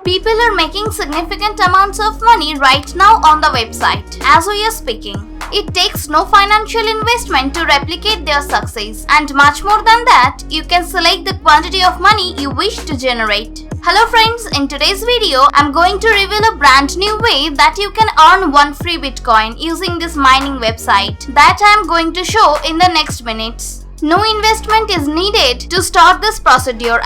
People are making significant amounts of money right now on the website as we are speaking. It takes no financial investment to replicate their success, and much more than that, you can select the quantity of money you wish to generate. Hello friends, in today's video, I'm going to reveal a brand new way that you can earn one free Bitcoin using this mining website that I'm going to show in the next minutes. No investment is needed to start this procedure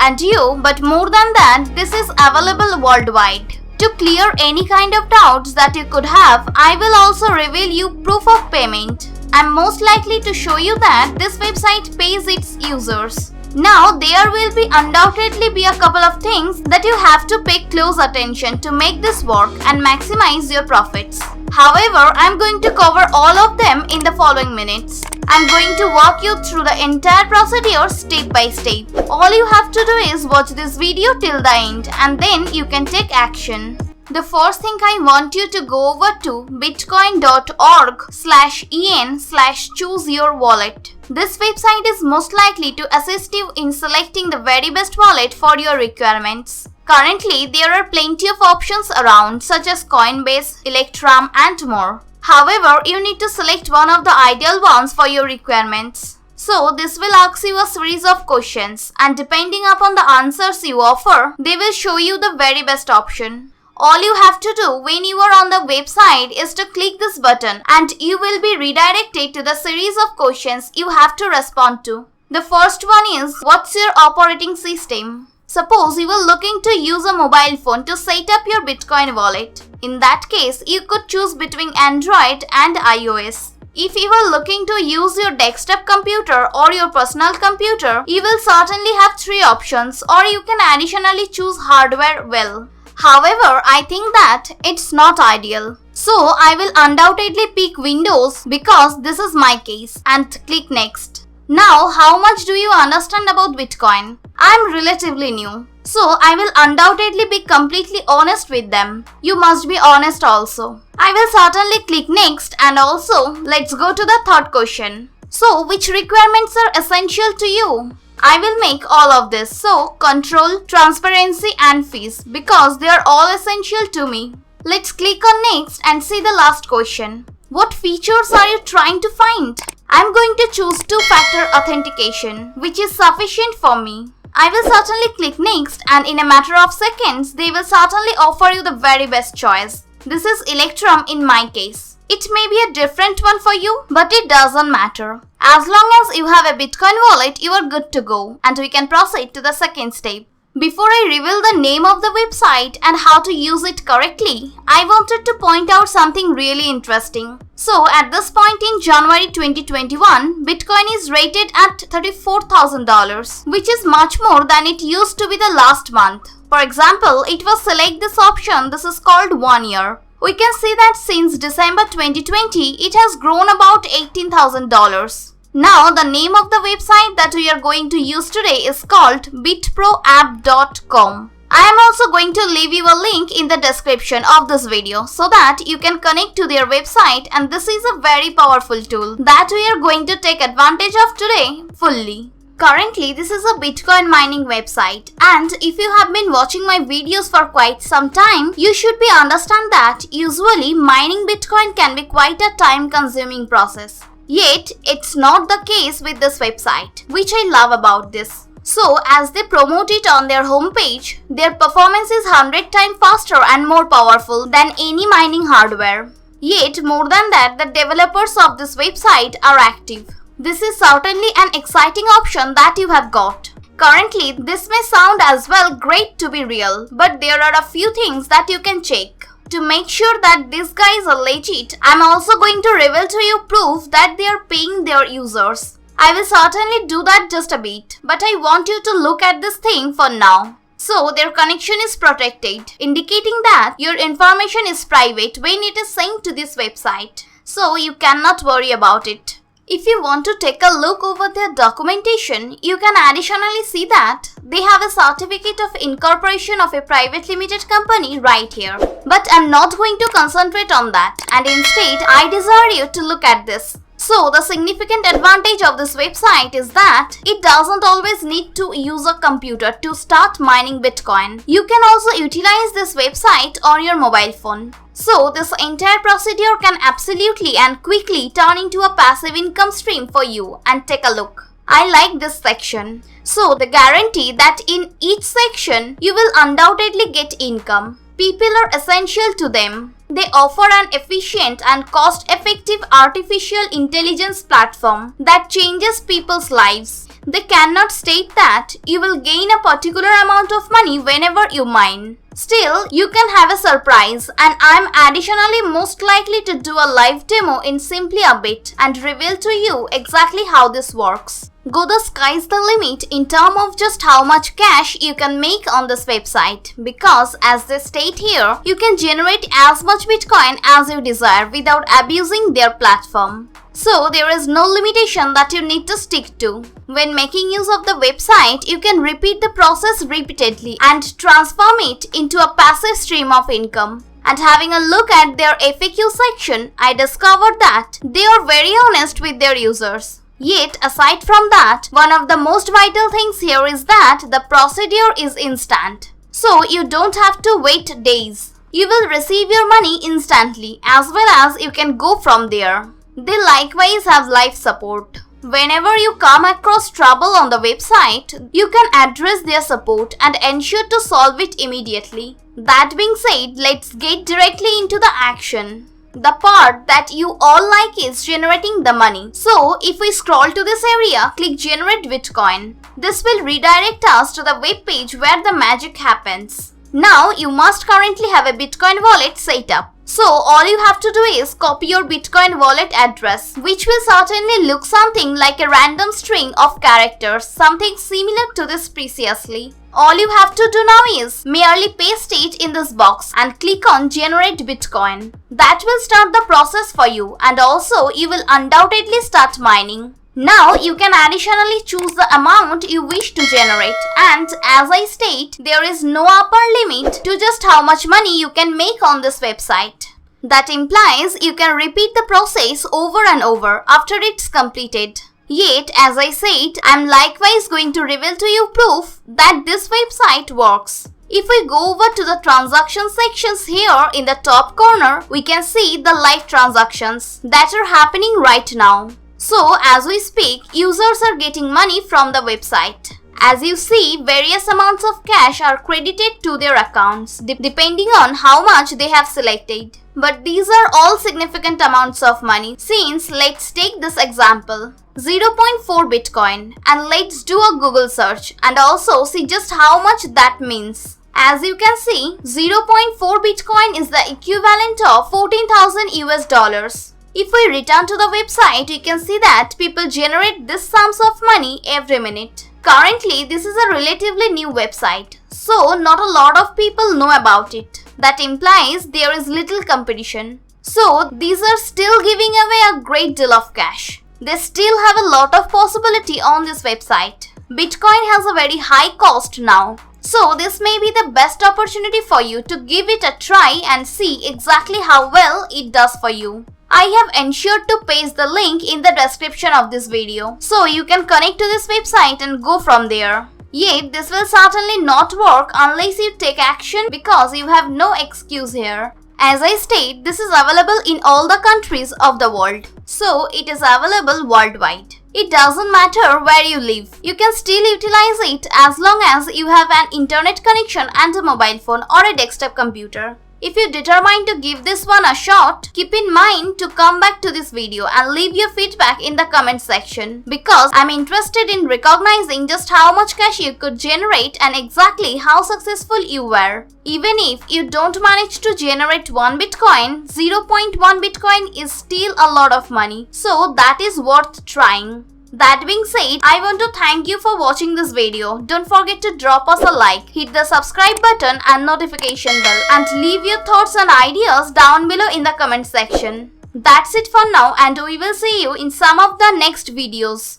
but more than that, this is available worldwide. To clear any kind of doubts that you could have, I will also reveal you proof of payment. I'm most likely to show you that this website pays its users. Now, there will undoubtedly be a couple of things that you have to pay close attention to make this work and maximize your profits. However, I'm going to cover all of them in the following minutes. I'm going to walk you through the entire procedure step by step. All you have to do is watch this video till the end and then you can take action. The first thing I want you to go over to bitcoin.org/en/choose-your-wallet. This website is most likely to assist you in selecting the very best wallet for your requirements. Currently, there are plenty of options around such as Coinbase, Electrum and more. However, you need to select one of the ideal ones for your requirements. So, this will ask you a series of questions and depending upon the answers you offer, they will show you the very best option. All you have to do when you are on the website is to click this button and you will be redirected to the series of questions you have to respond to. The first one is, what's your operating system? Suppose you are looking to use a mobile phone to set up your Bitcoin wallet. In that case, you could choose between Android and iOS. If you are looking to use your desktop computer or your personal computer, you will certainly have 3 options or you can additionally choose hardware well. However, I think that it's not ideal. So, I will undoubtedly pick Windows because this is my case and click next. Now, how much do you understand about Bitcoin? I'm relatively new. So, I will undoubtedly be completely honest with them. You must be honest also. I will certainly click next and also, let's go to the third question. So, which requirements are essential to you? I will make all of this. So, control, transparency and fees because they are all essential to me. Let's click on next and see the last question. What features are you trying to find? I'm going to choose 2-factor authentication, which is sufficient for me. I will certainly click next and in a matter of seconds, they will certainly offer you the very best choice. This is Electrum in my case. It may be a different one for you, but it doesn't matter. As long as you have a Bitcoin wallet, you are good to go and we can proceed to the second step. Before I reveal the name of the website and how to use it correctly, I wanted to point out something really interesting. So, at this point in January 2021, Bitcoin is rated at $34,000, which is much more than it used to be the last month. For example, it was select this option, this is called 1 year. We can see that since December 2020, it has grown about $18,000. Now, the name of the website that we are going to use today is called bitproapp.com. I am also going to leave you a link in the description of this video so that you can connect to their website, and this is a very powerful tool that we are going to take advantage of today fully. Currently, this is a Bitcoin mining website and if you have been watching my videos for quite some time, you should be understand that usually mining Bitcoin can be quite a time-consuming process. Yet, it's not the case with this website, which I love about this. So, as they promote it on their homepage, their performance is 100 times faster and more powerful than any mining hardware. Yet, more than that, the developers of this website are active. This is certainly an exciting option that you have got. Currently, this may sound as well great to be real, but there are a few things that you can check. To make sure that these guys are legit, I'm also going to reveal to you proof that they are paying their users. I will certainly do that just a bit, but I want you to look at this thing for now. So, their connection is protected, indicating that your information is private when it is sent to this website. So, you cannot worry about it. If you want to take a look over their documentation, you can additionally see that they have a certificate of incorporation of a private limited company right here. But I'm not going to concentrate on that and instead I desire you to look at this. So the significant advantage of this website is that it doesn't always need to use a computer to start mining Bitcoin. You can also utilize this website on your mobile phone. So this entire procedure can absolutely and quickly turn into a passive income stream for you. And take a look. I like this section. So the guarantee that in each section you will undoubtedly get income. People are essential to them. They offer an efficient and cost-effective artificial intelligence platform that changes people's lives. They cannot state that you will gain a particular amount of money whenever you mine. Still, you can have a surprise, and I'm additionally most likely to do a live demo in simply a bit and reveal to you exactly how this works. The sky's the limit in terms of just how much cash you can make on this website, because as they state here, you can generate as much Bitcoin as you desire without abusing their platform. So there is no limitation that you need to stick to. When making use of the website, you can repeat the process repeatedly and transform it into a passive stream of income. And having a look at their FAQ section, I discovered that they are very honest with their users. Yet, aside from that, one of the most vital things here is that the procedure is instant. So, you don't have to wait days. You will receive your money instantly, as well as you can go from there. They likewise have live support. Whenever you come across trouble on the website, you can address their support and ensure to solve it immediately. That being said, let's get directly into the action. The part that you all like is generating the money. So, if we scroll to this area, click Generate Bitcoin. This will redirect us to the web page where the magic happens. Now, you must currently have a Bitcoin wallet set up. So, all you have to do is copy your Bitcoin wallet address, which will certainly look something like a random string of characters, something similar to this previously. All you have to do now is merely paste it in this box and click on Generate Bitcoin. That will start the process for you, and also you will undoubtedly start mining. Now you can additionally choose the amount you wish to generate, and as I state, there is no upper limit to just how much money you can make on this website. That implies you can repeat the process over and over after it's completed. Yet, as I said, I'm likewise going to reveal to you proof that this website works. If we go over to the transaction sections here in the top corner, we can see the live transactions that are happening right now. So, as we speak, users are getting money from the website. As you see, various amounts of cash are credited to their accounts, depending on how much they have selected. But these are all significant amounts of money, since let's take this example. 0.4 Bitcoin, and let's do a Google search and also see just how much that means. As you can see, 0.4 Bitcoin is the equivalent of 14,000 US dollars. If we return to the website, you can see that people generate this sums of money every minute. Currently, this is a relatively new website, so not a lot of people know about it. That implies there is little competition. So, these are still giving away a great deal of cash. They still have a lot of possibility on this website. Bitcoin has a very high cost now. So, this may be the best opportunity for you to give it a try and see exactly how well it does for you. I have ensured to paste the link in the description of this video, so you can connect to this website and go from there. Yet, this will certainly not work unless you take action, because you have no excuse here. As I state, this is available in all the countries of the world, so it is available worldwide. It doesn't matter where you live. You can still utilize it as long as you have an internet connection and a mobile phone or a desktop computer. If you determine to give this one a shot, keep in mind to come back to this video and leave your feedback in the comment section, because I'm interested in recognizing just how much cash you could generate and exactly how successful you were. Even if you don't manage to generate 1 Bitcoin, 0.1 Bitcoin is still a lot of money, so that is worth trying. That being said, I want to thank you for watching this video. Don't forget to drop us a like, hit the subscribe button and notification bell, and leave your thoughts and ideas down below in the comment section. That's it for now, and we will see you in some of the next videos.